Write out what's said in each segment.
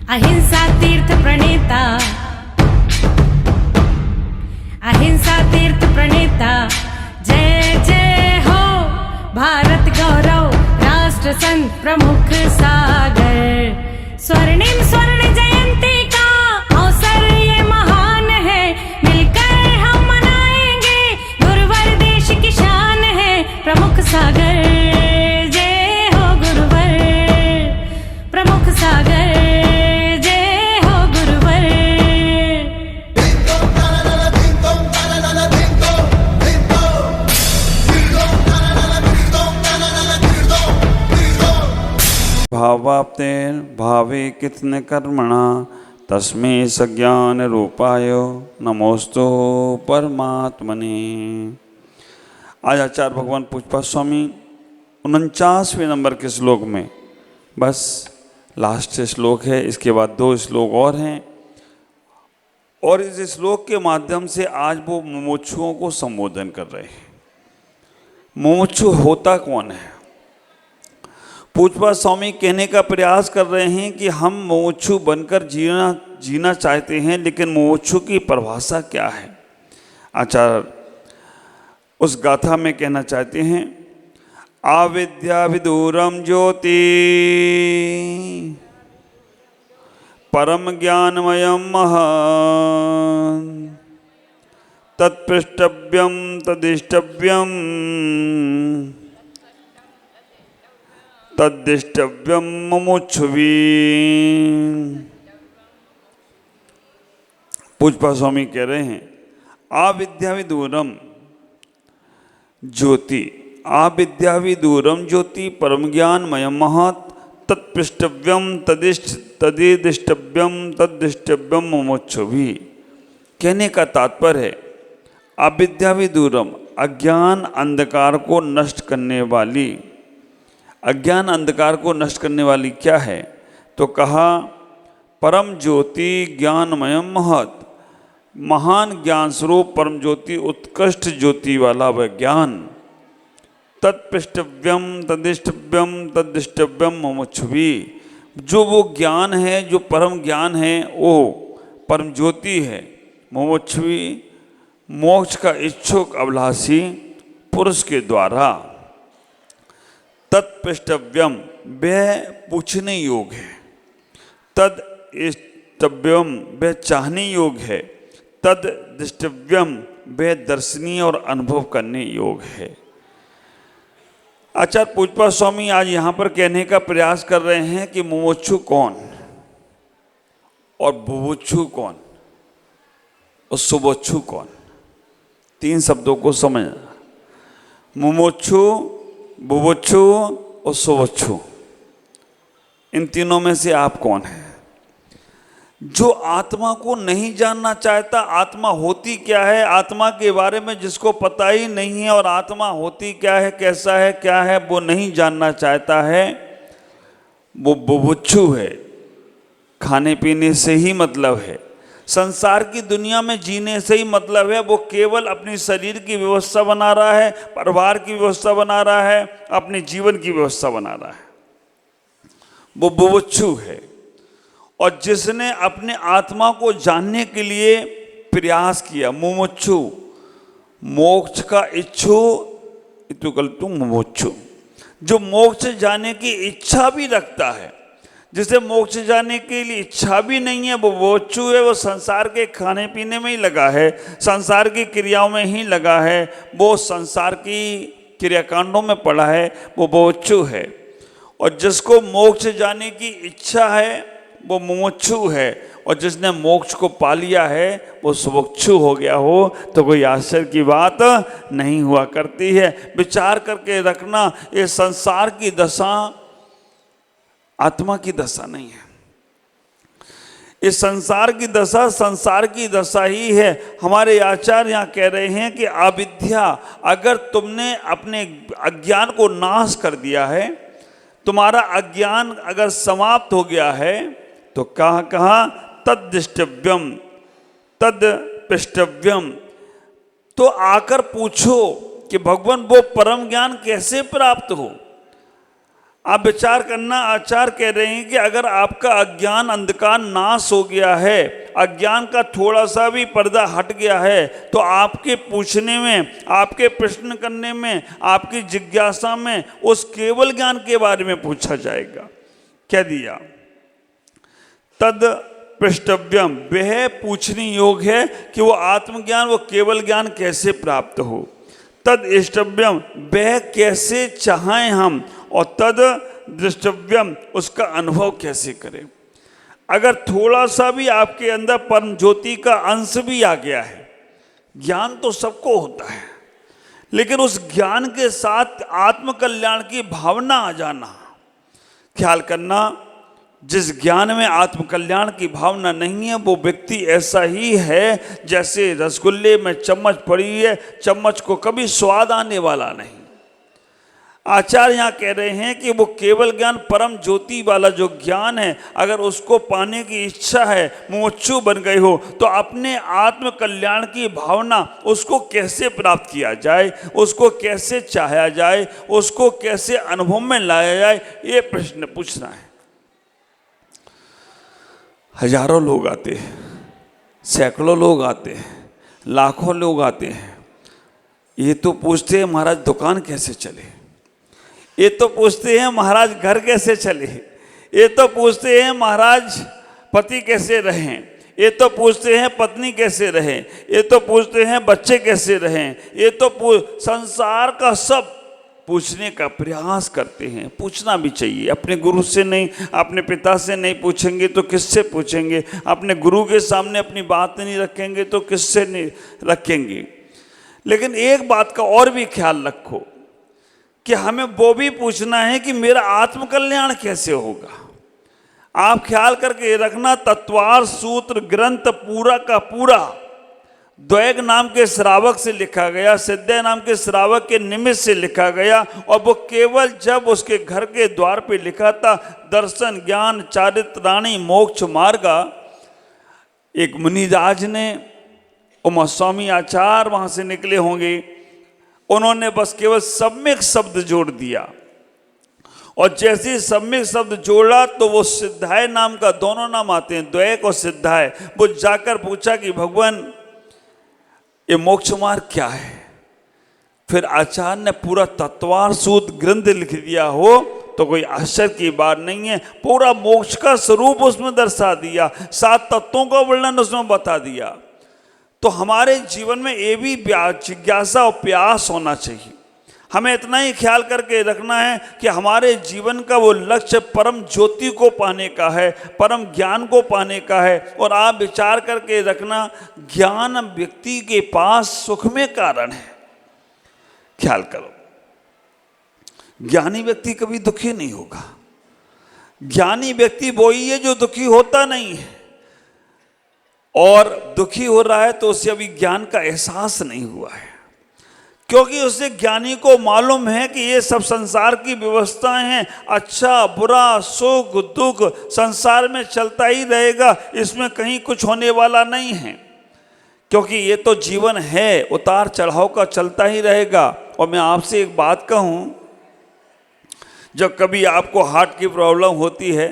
अहिंसा तीर्थ प्रणेता, अहिंसा तीर्थ प्रणेता, जय जय हो भारत गौरव राष्ट्र संत प्रमुख सागर। स्वर्णिम स्वर्ण जयंती का अवसर ये महान है, मिलकर हम मनाएंगे गुरुवर देश की शान है। प्रमुख सागर जय हो गुरुवर, प्रमुख सागर जय हो गुरुवर। भावाप्तेन भावे कितने कर्मणा तस्मै सज्ञान रूपाय नमोस्तु परमात्मने। आज आचार्य भगवान पूज्यपाद स्वामी 49वें नंबर के श्लोक में, बस लास्ट श्लोक है, इसके बाद 2 श्लोक और हैं, और इस श्लोक के माध्यम से आज वो मुमुक्षुओं को संबोधन कर रहे हैं। मुमुक्षु होता कौन है? पूज्यपाद स्वामी कहने का प्रयास कर रहे हैं कि हम मुमुक्षु बनकर जीना चाहते हैं, लेकिन मुमुक्षु की परिभाषा क्या है? आचार्य उस गाथा में कहना चाहते हैं, आविद्या विदूरम ज्योति परम ज्ञानमयम महान तत्पृष्टव्यम तदिष्टव्यम तद्दिष्टव्यम मुमुक्षुवी। पूज्यपाद स्वामी कह रहे हैं, आविद्या विदूरम ज्योति, आविद्याविदूरम ज्योति परम ज्ञानमयम महत् तत्पृष्टव्यम तदिष्टव्यम तद्दिष्टव्यम मुमुक्षुभी। कहने का तात्पर्य है, अविद्याविदूरम अज्ञान अंधकार को नष्ट करने वाली, अज्ञान अंधकार को नष्ट करने वाली क्या है? तो कहा परम ज्योति ज्ञानमयम महत्, महान ज्ञान स्वरूप परम ज्योति, उत्कृष्ट ज्योति वाला वह ज्ञान। तत्पृष्टव्यम तदिष्टव्यम तद्दिष्टव्यम मुमुक्षुभी, जो वो ज्ञान है, जो परम ज्ञान है, वो परम ज्योति है। मुमुक्षुभी मोक्ष का इच्छुक अभिलाषी पुरुष के द्वारा। तत्पृष्टव्यम वह पूछने योग है, तद इष्टव्यम वह चाहने योग है, तद दृष्टव्यम वह दर्शनीय और अनुभव करने योग है। आचार्य पूज्यपाद स्वामी आज यहाँ पर कहने का प्रयास कर रहे हैं कि मुमुक्षु कौन और बुभुक्षु कौन और शुभोक्षु कौन। 3 शब्दों को समझना, मुमुक्षु, बुभुक्षु और शुभोक्षु। इन तीनों में से आप कौन हैं? जो आत्मा को नहीं जानना चाहता, आत्मा होती क्या है, आत्मा के बारे में जिसको पता ही नहीं है, और आत्मा होती क्या है, कैसा है, क्या है, वो नहीं जानना चाहता है, वो बुभुक्षु है। खाने पीने से ही मतलब है, संसार की दुनिया में जीने से ही मतलब है। वो केवल अपनी शरीर की व्यवस्था बना रहा है, परिवार की व्यवस्था बना रहा है, अपने जीवन की व्यवस्था बना रहा है, वो बुभुक्षु है। और जिसने अपने आत्मा को जानने के लिए प्रयास किया, मुमुक्षु, मोक्ष का इच्छु इतुकल्पु मुमुक्षु, जो मोक्ष जाने की इच्छा भी रखता है, जिसे मोक्ष जाने के लिए इच्छा भी नहीं है, वो बुभुक्षु है। वो संसार के खाने पीने में ही लगा है, संसार की क्रियाओं में ही लगा है, वो संसार की क्रियाकांडों में पड़ा है, वो बुभुक्षु है। और जिसको मोक्ष जाने की इच्छा है वो मुमुक्षु है, और जिसने मोक्ष को पा लिया है वो शुभोक्षु हो गया हो तो कोई आश्चर्य की बात नहीं हुआ करती है। विचार करके रखना, ये संसार की दशा आत्मा की दशा नहीं है। इस संसार की दशा संसार की दशा ही है। हमारे आचार्य यहाँ कह रहे हैं कि अविद्या, अगर तुमने अपने अज्ञान को नाश कर दिया है, तुम्हारा अज्ञान अगर समाप्त हो गया है, तो कहा तद्दिष्टव्यम तद्पृष्टव्यम, तो आकर पूछो कि भगवान वो परम ज्ञान कैसे प्राप्त हो। आप विचार करना, आचार्य कह रहे हैं कि अगर आपका अज्ञान अंधकार नाश हो गया है, अज्ञान का थोड़ा सा भी पर्दा हट गया है, तो आपके पूछने में, आपके प्रश्न करने में, आपकी जिज्ञासा में उस केवल ज्ञान के बारे में पूछा जाएगा। क्या दिया? तद पृष्ठव्यम, वह पूछने योग्य है कि वो आत्मज्ञान, वो केवल ज्ञान कैसे प्राप्त हो। तद इष्टव्यम, वह कैसे चाहें हम, और तद दृष्टव्यम, उसका अनुभव कैसे करें। अगर थोड़ा सा भी आपके अंदर परम ज्योति का अंश भी आ गया है, ज्ञान तो सबको होता है, लेकिन उस ज्ञान के साथ आत्म कल्याण की भावना आ जाना। ख्याल करना, जिस ज्ञान में आत्म कल्याण की भावना नहीं है, वो व्यक्ति ऐसा ही है जैसे रसगुल्ले में चम्मच पड़ी है, चम्मच को कभी स्वाद आने वाला नहीं। आचार्य यहाँ कह रहे हैं कि वो केवल ज्ञान, परम ज्योति वाला जो ज्ञान है, अगर उसको पाने की इच्छा है, मुमुक्षु बन गए हो, तो अपने आत्म कल्याण की भावना, उसको कैसे प्राप्त किया जाए, उसको कैसे चाहा जाए, उसको कैसे अनुभव में लाया जाए, ये प्रश्न पूछना है। हजारों लोग आते हैं, सैकड़ों लोग आते हैं, लाखों लोग आते हैं, ये तो पूछते हैं महाराज दुकान कैसे चले, ये तो पूछते हैं महाराज घर कैसे चले, ये तो पूछते हैं महाराज पति कैसे रहें, ये तो पूछते हैं पत्नी कैसे रहें, ये तो पूछते हैं बच्चे कैसे रहें, ये तो संसार का सब पूछने का प्रयास करते हैं। पूछना भी चाहिए, अपने गुरु से नहीं, अपने पिता से नहीं पूछेंगे तो किससे पूछेंगे, अपने गुरु के सामने अपनी बात नहीं रखेंगे तो किससे नहीं रखेंगे। लेकिन एक बात का और भी ख्याल रखो कि हमें वो भी पूछना है कि मेरा आत्मकल्याण कैसे होगा। आप ख्याल करके रखना, तत्वार सूत्र ग्रंथ पूरा का पूरा द्वैग नाम के श्रावक से लिखा गया, सिद्धय नाम के श्रावक के निमित्त से लिखा गया, और वो केवल जब उसके घर के द्वार पे लिखा था, दर्शन ज्ञान चारित्राणी मोक्ष मार्गा, एक मुनिराज ने, उमा स्वामी आचार्य वहाँ से निकले होंगे, उन्होंने बस केवल सम्यक शब्द जोड़ दिया, और जैसे ही सम्यक शब्द जोड़ा तो वो सिद्धाय नाम का, दोनों नाम आते हैं द्वैक और सिद्धाय, वो जाकर पूछा कि भगवान ये मोक्ष मार्ग क्या है। फिर आचार्य ने पूरा तत्वार सूत्र ग्रंथ लिख दिया हो तो कोई आश्चर्य की बात नहीं है। पूरा मोक्ष का स्वरूप उसमें दर्शा दिया, 7 तत्वों का वर्णन उसमें बता दिया। तो हमारे जीवन में ये भी जिज्ञासा और प्यास होना चाहिए। हमें इतना ही ख्याल करके रखना है कि हमारे जीवन का वो लक्ष्य परम ज्योति को पाने का है, परम ज्ञान को पाने का है। और आप विचार करके रखना, ज्ञान व्यक्ति के पास सुख में कारण है। ख्याल करो, ज्ञानी व्यक्ति कभी दुखी नहीं होगा। ज्ञानी व्यक्ति वही है जो दुखी होता नहीं है, और दुखी हो रहा है तो उसे अभी ज्ञान का एहसास नहीं हुआ है, क्योंकि उसे ज्ञानी को मालूम है कि ये सब संसार की व्यवस्थाएं हैं, अच्छा बुरा सुख दुख संसार में चलता ही रहेगा, इसमें कहीं कुछ होने वाला नहीं है, क्योंकि ये तो जीवन है, उतार चढ़ाव का चलता ही रहेगा। और मैं आपसे एक बात कहूँ, जब कभी आपको हार्ट की प्रॉब्लम होती है,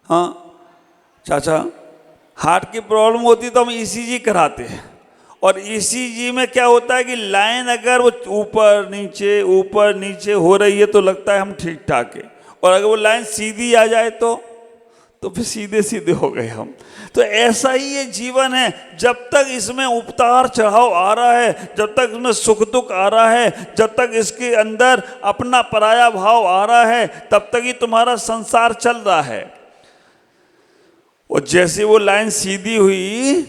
हाँ चाचा, हार्ट की प्रॉब्लम होती तो हम ईसीजी कराते हैं, और ईसीजी में क्या होता है कि लाइन अगर वो ऊपर नीचे हो रही है तो लगता है हम ठीक ठाक है, और अगर वो लाइन सीधी आ जाए तो फिर सीधे सीधे हो गए हम। तो ऐसा ही ये जीवन है, जब तक इसमें उतार चढ़ाव आ रहा है, जब तक इसमें सुख दुख आ रहा है, जब तक इसके अंदर अपना पराया भाव आ रहा है, तब तक ही तुम्हारा संसार चल रहा है। और जैसे वो लाइन सीधी हुई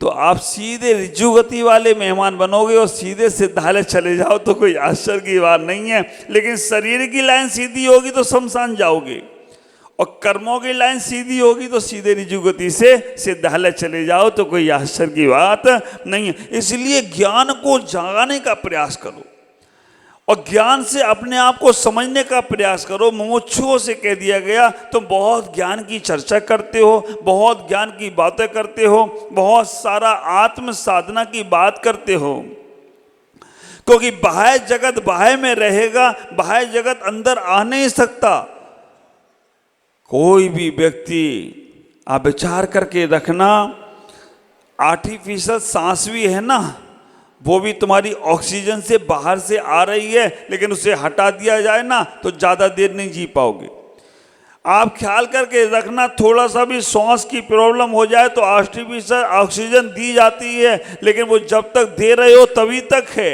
तो आप सीधे ऋजु गति वाले मेहमान बनोगे, और सीधे सिद्धालय चले जाओ तो कोई आश्चर्य की बात नहीं है। लेकिन शरीर की लाइन सीधी होगी तो शमशान जाओगे, और कर्मों की लाइन सीधी होगी तो सीधे ऋजु गति से सिद्धालय चले जाओ तो कोई आश्चर्य की बात नहीं है। इसलिए ज्ञान को जागाने का प्रयास करो, और ज्ञान से अपने आप को समझने का प्रयास करो। मुमुक्षुओं से कह दिया गया, तुम बहुत ज्ञान की चर्चा करते हो, बहुत ज्ञान की बातें करते हो, बहुत सारा आत्म साधना की बात करते हो, क्योंकि बाह्य जगत बाह्य में रहेगा, बाह्य जगत अंदर आ नहीं सकता। कोई भी व्यक्ति, आप विचार करके रखना, आर्टिफिशियल सांस भी है ना, वो भी तुम्हारी ऑक्सीजन से बाहर से आ रही है, लेकिन उसे हटा दिया जाए ना तो ज़्यादा देर नहीं जी पाओगे। आप ख्याल करके रखना, थोड़ा सा भी सांस की प्रॉब्लम हो जाए तो आर्टिफिशियल ऑक्सीजन दी जाती है, लेकिन वो जब तक दे रहे हो तभी तक है।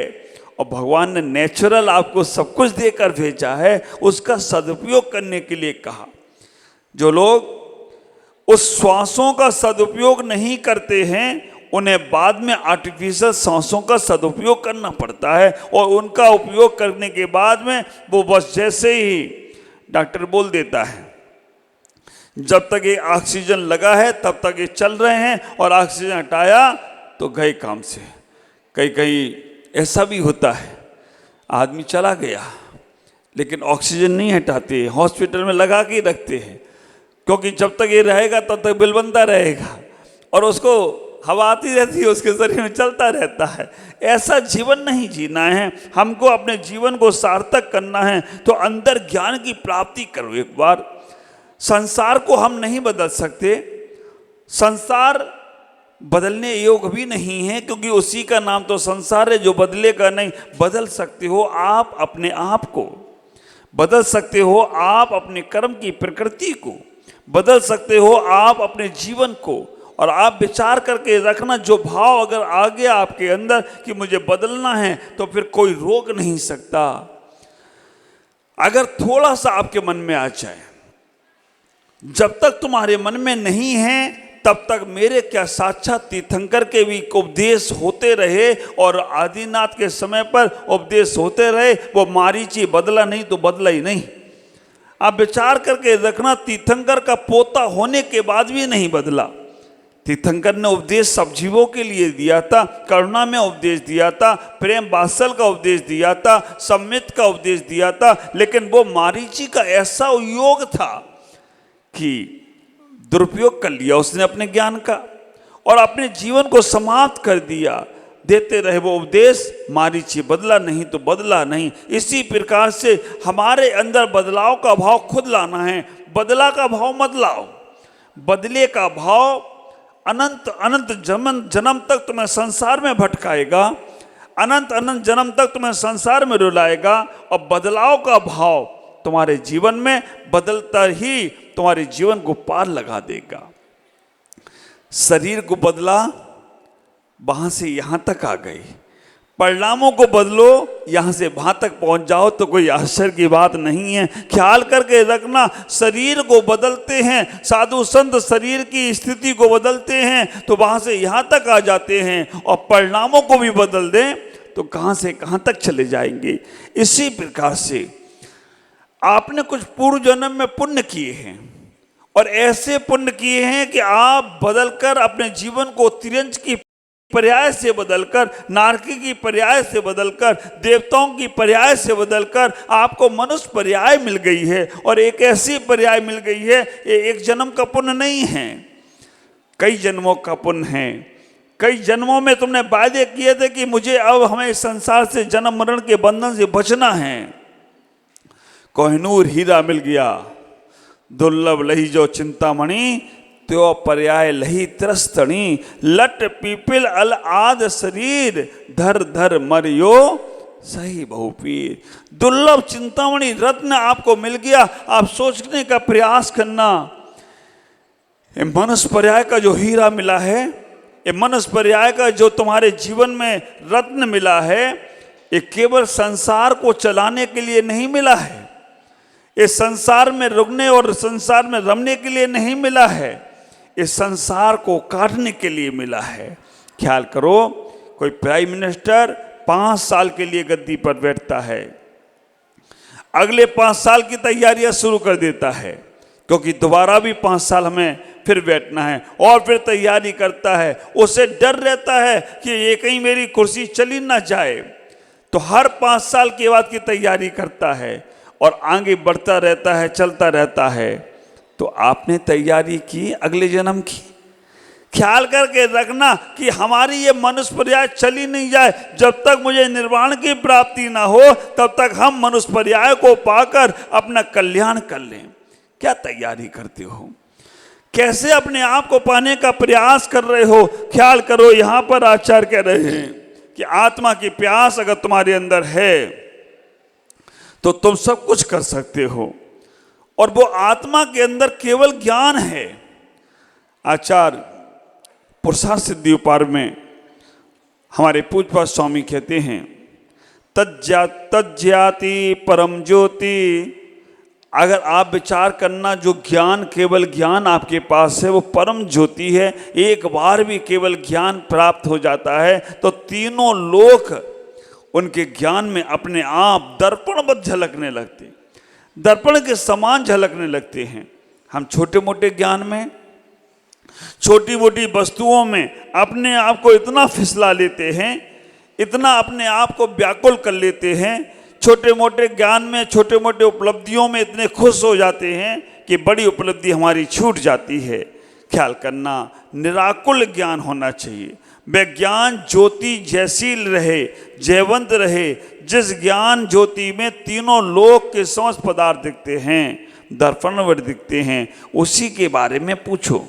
और भगवान ने नेचुरल आपको सब कुछ देकर भेजा है, उसका सदुपयोग करने के लिए कहा। जो लोग उस श्वासों का सदुपयोग नहीं करते हैं, उन्हें बाद में आर्टिफिशियल सांसों का सदुपयोग करना पड़ता है, और उनका उपयोग करने के बाद में वो बस जैसे ही डॉक्टर बोल देता है, जब तक ये ऑक्सीजन लगा है तब तक ये चल रहे हैं, और ऑक्सीजन हटाया तो गए काम से। कहीं कहीं ऐसा भी होता है, आदमी चला गया लेकिन ऑक्सीजन नहीं हटाते, हॉस्पिटल में लगा के रखते हैं, क्योंकि जब तक ये रहेगा तब तक बिल बनता रहेगा, और उसको हवा आती रहती है, उसके शरीर में चलता रहता है। ऐसा जीवन नहीं जीना है, हमको अपने जीवन को सार्थक करना है तो अंदर ज्ञान की प्राप्ति करो एक बार। संसार को हम नहीं बदल सकते, संसार बदलने योग भी नहीं है, क्योंकि उसी का नाम तो संसार है जो बदलेगा नहीं। बदल सकते हो आप अपने आप को, बदल सकते हो आप अपने कर्म की प्रकृति को, बदल सकते हो आप अपने जीवन को। और आप विचार करके रखना, जो भाव अगर आ गया आपके अंदर कि मुझे बदलना है, तो फिर कोई रोक नहीं सकता। अगर थोड़ा सा आपके मन में आ जाए, जब तक तुम्हारे मन में नहीं है तब तक मेरे क्या साक्षात तीर्थंकर के भी उपदेश होते रहे, और आदिनाथ के समय पर उपदेश होते रहे, वो मारीची बदला नहीं तो बदला ही नहीं। आप विचार करके रखना, तीर्थंकर का पोता होने के बाद भी नहीं बदला। तीर्थंकर ने उपदेश सब जीवों के लिए दिया था, करुणा में उपदेश दिया था, प्रेम वात्सल का उपदेश दिया था, सम्मित का उपदेश दिया था, लेकिन वो मारीची का ऐसा योग था कि दुरुपयोग कर लिया उसने अपने ज्ञान का, और अपने जीवन को समाप्त कर दिया। देते रहे वो उपदेश, मारीची बदला नहीं तो बदला नहीं। इसी प्रकार से हमारे अंदर बदलाव का भाव खुद लाना है, बदला का भाव मत लाओ। बदले का भाव अनंत अनंत जन्म तक तुम्हें संसार में भटकाएगा, अनंत अनंत जन्म तक तुम्हें संसार में रुलाएगा, और बदलाव का भाव तुम्हारे जीवन में बदलता ही तुम्हारे जीवन को पार लगा देगा। शरीर को बदला, वहां से यहां तक आ गई, परिणामों को बदलो, यहां से वहां तक पहुंच जाओ तो कोई आश्चर्य की बात नहीं है। ख्याल करके रखना, शरीर को बदलते हैं, साधु संत शरीर की स्थिति को बदलते हैं तो वहां से यहां तक आ जाते हैं, और परिणामों को भी बदल दें तो कहां से कहां तक चले जाएंगे। इसी प्रकार से आपने कुछ पूर्व जन्म में पुण्य किए हैं, और ऐसे पुण्य किए हैं कि आप बदलकर अपने जीवन को तिरंज की पर्याय से बदलकर, नारकी की पर्याय से बदलकर, देवताओं की पर्याय से बदलकर आपको मनुष्य पर्याय मिल गई है। और एक ऐसी पर्याय मिल गई है, ये एक जन्म का पुण्य नहीं है, कई जन्मों का पुण्य है। कई जन्मों में तुमने वायदे किए थे कि मुझे अब हमें संसार से जन्म मरण के बंधन से बचना है। कोहिनूर हीरा मिल गया, दुर्लभ लही जो चिंतामणि, त्यो पर्याय लही त्रस्तणी, लट पीपिल अल आद शरीर, धर धर मरियो सही बहुपीर। दुर्लभ चिंतामणि रत्न आपको मिल गया, आप सोचने का प्रयास करना, ये मनुष्य पर्याय का जो हीरा मिला है, ये मनुष्य पर्याय का जो तुम्हारे जीवन में रत्न मिला है, ये केवल संसार को चलाने के लिए नहीं मिला है, ये संसार में रुकने और संसार में रमने के लिए नहीं मिला है, इस संसार को काटने के लिए मिला है। ख्याल करो, कोई प्राइम मिनिस्टर 5 साल के लिए गद्दी पर बैठता है, अगले 5 साल की तैयारियां शुरू कर देता है, क्योंकि दोबारा भी 5 साल हमें फिर बैठना है, और फिर तैयारी करता है। उसे डर रहता है कि ये कहीं मेरी कुर्सी चली ना जाए, तो हर 5 साल के बाद की तैयारी करता है और आगे बढ़ता रहता है, चलता रहता है। तो आपने तैयारी की अगले जन्म की, ख्याल करके रखना कि हमारी ये मनुष्य पर्याय चली नहीं जाए। जब तक मुझे निर्वाण की प्राप्ति ना हो तब तक हम मनुष्य पर्याय को पाकर अपना कल्याण कर लें। क्या तैयारी करते हो? कैसे अपने आप को पाने का प्रयास कर रहे हो? ख्याल करो, यहाँ पर आचार्य कह रहे हैं कि आत्मा की प्यास अगर तुम्हारे अंदर है तो तुम सब कुछ कर सकते हो, और वो आत्मा के अंदर केवल ज्ञान है। आचार्य पुरुषार्थ सिद्धि उपार में हमारे पूज्यपाद स्वामी कहते हैं, तज्ज्याति परम ज्योति। अगर आप विचार करना, जो ज्ञान, केवल ज्ञान आपके पास है वो परम ज्योति है। एक बार भी केवल ज्ञान प्राप्त हो जाता है तो तीनों लोक उनके ज्ञान में अपने आप दर्पणवत झलकने लगते, दर्पण के समान झलकने लगते हैं। हम छोटे मोटे ज्ञान में, छोटी मोटी वस्तुओं में अपने आप को इतना फिसला लेते हैं, इतना अपने आप को व्याकुल कर लेते हैं, छोटे मोटे ज्ञान में, छोटे मोटे उपलब्धियों में इतने खुश हो जाते हैं कि बड़ी उपलब्धि हमारी छूट जाती है। ख्याल करना, निराकुल ज्ञान होना चाहिए। वह ज्ञान ज्योति जैसी रहे, जयवंत रहे, जिस ज्ञान ज्योति में तीनों लोक के समस्त पदार्थ दिखते हैं, दर्पणवत दिखते हैं, उसी के बारे में पूछो,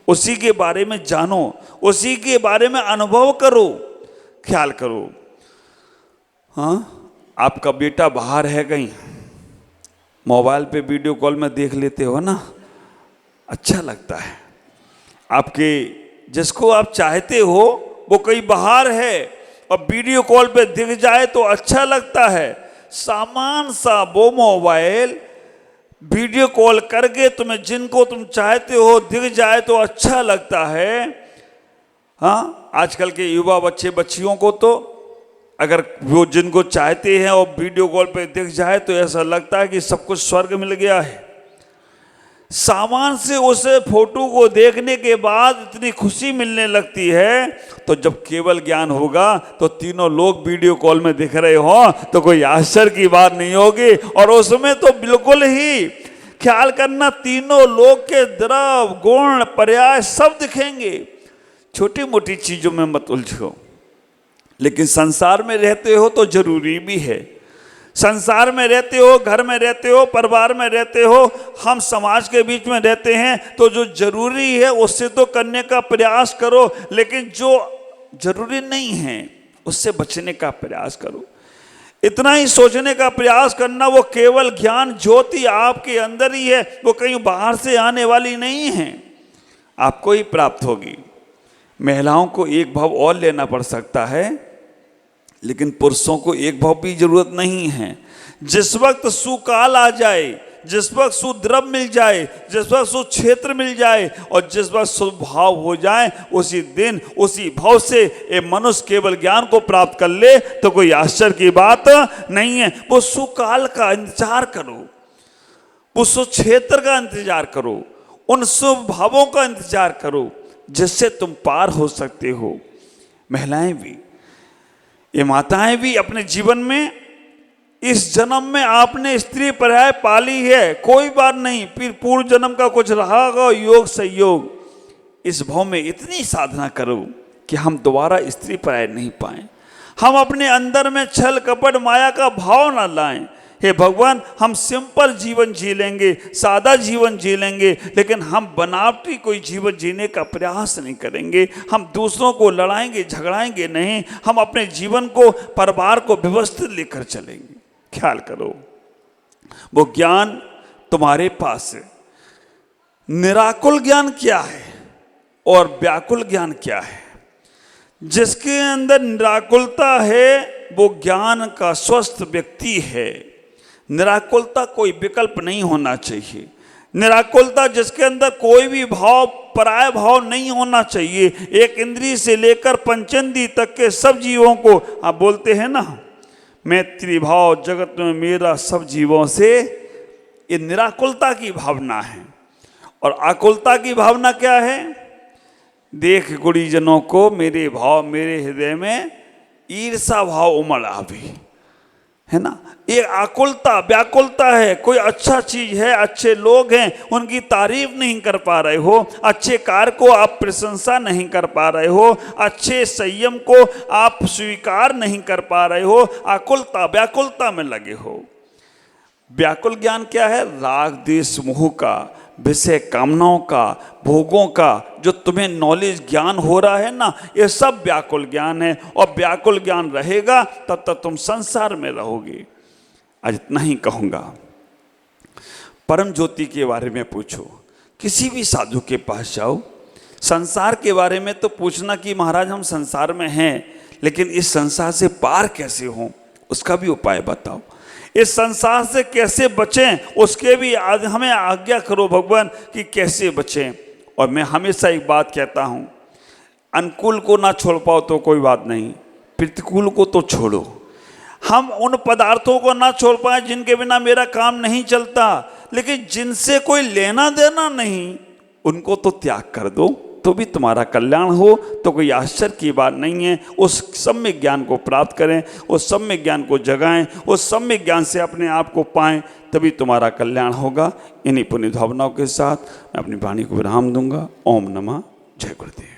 उसी के बारे में जानो, उसी के बारे में अनुभव करो। ख्याल करो, हाँ, आपका बेटा बाहर है कहीं, मोबाइल पे वीडियो कॉल में देख लेते हो ना, अच्छा लगता है। आपके जिसको आप चाहते हो वो कहीं बाहर है और वीडियो कॉल पे दिख जाए तो अच्छा लगता है। सामान सा वो मोबाइल वीडियो कॉल करके तुम्हें जिनको तुम चाहते हो दिख जाए तो अच्छा लगता है। हाँ, आजकल के युवा बच्चे बच्चियों को तो अगर वो जिनको चाहते हैं और वीडियो कॉल पे दिख जाए तो ऐसा लगता है कि सब कुछ स्वर्ग मिल गया है। सामान से उस फोटो को देखने के बाद इतनी खुशी मिलने लगती है, तो जब केवल ज्ञान होगा तो तीनों लोग वीडियो कॉल में दिख रहे हो तो कोई आश्चर्य की बात नहीं होगी। और उसमें तो बिल्कुल ही ख्याल करना, तीनों लोग के द्रव गुण पर्याय सब दिखेंगे। छोटी मोटी चीजों में मत उलझो, लेकिन संसार में रहते हो तो जरूरी भी है। संसार में रहते हो, घर में रहते हो, परिवार में रहते हो, हम समाज के बीच में रहते हैं, तो जो जरूरी है उससे तो करने का प्रयास करो, लेकिन जो जरूरी नहीं है उससे बचने का प्रयास करो। इतना ही सोचने का प्रयास करना, वो केवल ज्ञान ज्योति आपके अंदर ही है, वो कहीं बाहर से आने वाली नहीं है, आपको ही प्राप्त होगी। महिलाओं को एक भाव और लेना पड़ सकता है, लेकिन पुरुषों को एक भाव की जरूरत नहीं है। जिस वक्त सुकाल आ जाए, जिस वक्त सुद्रव मिल जाए, जिस वक्त सुक्षेत्र मिल जाए और जिस वक्त सुभाव हो जाए, उसी दिन उसी भाव से ये मनुष्य केवल ज्ञान को प्राप्त कर ले तो कोई आश्चर्य की बात नहीं है। वो सुकाल का इंतजार करो, वो सुक्षेत्र का इंतजार करो, उन शुभ भावों का इंतजार करो जिससे तुम पार हो सकते हो। महिलाएं भी, ये माताएं भी अपने जीवन में, इस जन्म में आपने स्त्री पर्याय पाली है, कोई बात नहीं, फिर पूर्व जन्म का कुछ रहा होगा योग संयोग, इस भाव में इतनी साधना करो कि हम दोबारा स्त्री पर्याय नहीं पाएं, हम अपने अंदर में छल कपट माया का भाव ना लाएं। हे भगवान, हम सिंपल जीवन जी लेंगे, सादा जीवन जी लेंगे, लेकिन हम बनावटी कोई जीवन जीने का प्रयास नहीं करेंगे। हम दूसरों को लड़ाएंगे झगड़ाएंगे नहीं, हम अपने जीवन को, परिवार को व्यवस्थित लेकर चलेंगे। ख्याल करो, वो ज्ञान तुम्हारे पास है। निराकुल ज्ञान क्या है और व्याकुल ज्ञान क्या है? जिसके अंदर निराकुलता है वो ज्ञान का स्वस्थ व्यक्ति है। निराकुलता कोई विकल्प नहीं होना चाहिए। निराकुलता जिसके अंदर कोई भी भाव, पराय भाव नहीं होना चाहिए। एक इंद्रिय से लेकर पंचेंद्रिय तक के सब जीवों को, आप बोलते हैं ना, मैत्री भाव जगत में मेरा सब जीवों से, ये निराकुलता की भावना है। और आकुलता की भावना क्या है? देख गुणीजनों को मेरे भाव, मेरे हृदय में ईर्षा भाव उमड़ आवे। है ना। ये आकुलता व्याकुलता है, कोई अच्छा चीज है, अच्छे लोग हैं, उनकी तारीफ नहीं कर पा रहे हो, अच्छे कार्य को आप प्रशंसा नहीं कर पा रहे हो, अच्छे संयम को आप स्वीकार नहीं कर पा रहे हो, आकुलता व्याकुलता में लगे हो। व्याकुल ज्ञान क्या है? राग द्वेष मोह का, विषय कामनाओं का, भोगों का जो तुम्हें नॉलेज ज्ञान हो रहा है ना, ये सब व्याकुल ज्ञान है। और व्याकुल ज्ञान रहेगा तब तक तुम संसार में रहोगे। आज इतना ही कहूँगा। परम ज्योति के बारे में पूछो, किसी भी साधु के पास जाओ। संसार के बारे में तो पूछना कि महाराज हम संसार में हैं, लेकिन इस संसार से पार कैसे हों, उसका भी उपाय बताओ। इस संसार से कैसे बचें, उसके भी आज हमें आज्ञा करो भगवान कि कैसे बचें। और मैं हमेशा एक बात कहता हूँ, अनुकूल को ना छोड़ पाओ तो कोई बात नहीं, प्रतिकूल को तो छोड़ो। हम उन पदार्थों को ना छोड़ पाए जिनके बिना मेरा काम नहीं चलता, लेकिन जिनसे कोई लेना देना नहीं, उनको तो त्याग कर दो, तो भी तुम्हारा कल्याण हो। तो कोई आश्चर्य की बात नहीं है। उस सम्यक ज्ञान को प्राप्त करें, उस सम्यक ज्ञान को जगाएं, उस सम्यक ज्ञान से अपने आप को पाएं, तभी तुम्हारा कल्याण होगा। इन्हीं पुण्य भावनाओं के साथ मैं अपनी वाणी को विराम दूंगा। ओम नमः। जय गुरुदेव।